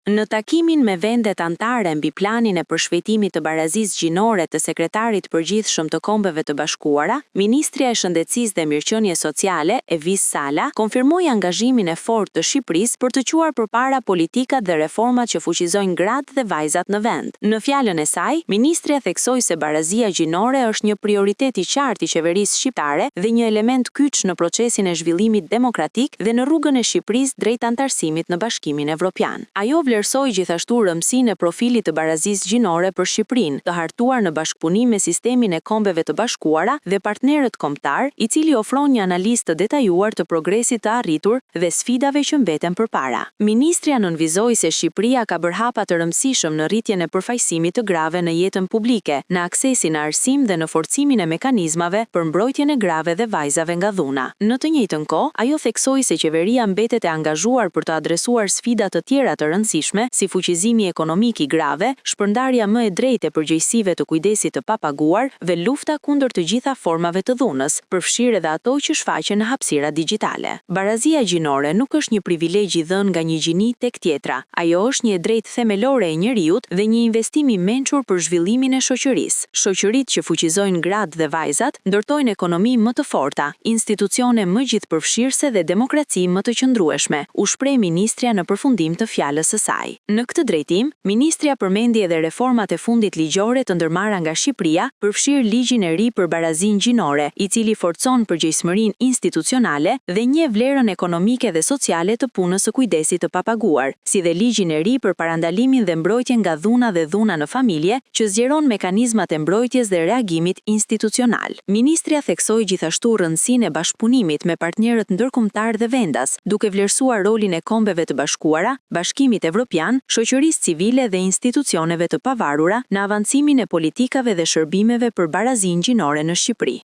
Në takimin me vendet anëtare mbi planin e përshpejtimit të barazisë gjinore të sekretarit përgjithshëm të Kombeve të Bashkuara, Ministrja e Shëndetësisë dhe Mirëqenies Sociale, Evis Sala, konfirmoi angazhimin e fortë të Shqipërisë për të quar përpara politikat dhe reformat që fuqizojnë gratë dhe vajzat në vend. Në fjalën e saj, ministrja theksoi se barazia gjinore është një prioritet i qartë i qeverisë shqiptare dhe një element kyç në procesin e zhvillimit demokratik dhe në rrugën e Shqipërisë drejt antarësimit në Bashkimin Evropian. Ajo vlerësoi gjithashtu rëmsinë e profilit të barazisë gjinore për Shqipërinë, të hartuar në bashkëpunim me sistemin e Kombeve të Bashkuara dhe partnerët kombëtar, i cili ofron një analizë të detajuar të progresit të arritur dhe sfidave që mbeten përpara. Ministrja nënvizoi se Shqipëria ka bërë hapa të rëndësishëm në rritjen e përfaqësimit të grave në jetën publike, në aksesin në arsim dhe në forcimin e mekanizmave për mbrojtjen e grave dhe vajzave nga dhuna. Në të njëjtën kohë, ajo theksoi se qeveria mbetet e angazhuar për të adresuar sfida të tjera të rëndësishme, si fuqizimi ekonomik i grave, shpërndarja më e drejtë e përgjegjësive të kujdesit të papaguar dhe lufta kundër të gjitha formave të dhunës, përfshirë edhe ato që shfaqen në hapësira digjitale. Barazia gjinore nuk është një privilegj i dhënë nga një gjini tek tjetra. Ajo është një drejtë themelore e njeriut dhe një investim i mençur për zhvillimin e shoqërisë. Shoqëritë që fuqizojnë gratë dhe vajzat ndërtojnë ekonomi më të forta, institucione më gjithëpërfshirëse dhe demokraci më të qëndrueshme, u shpreh ministrja në përfundim të fjalës së saj. Në këtë drejtim, ministrja përmendi edhe reformat e fundit ligjore të ndërmarra nga Shqipëria, përfshirë ligjin e ri për barazinë gjinore, i cili forcon përgjegjësinë institucionale dhe njeh vlerën ekonomike dhe sociale të punës së kujdesit të papaguar, si dhe ligjin e ri për parandalimin dhe mbrojtjen nga dhuna dhe dhuna në familje, që zgjeron mekanizmat e mbrojtjes dhe reagimit institucional. Ministrja theksoi gjithashtu rëndësinë e bashkëpunimit me partnerët ndërkombëtar dhe vendas, duke vlerësuar rolin e Kombeve të Bashkuara, Bashkimit Evropian, shoqërisë civile dhe institucioneve të pavarura në avancimin e politikave dhe shërbimeve për barazinë gjinore në Shqipëri.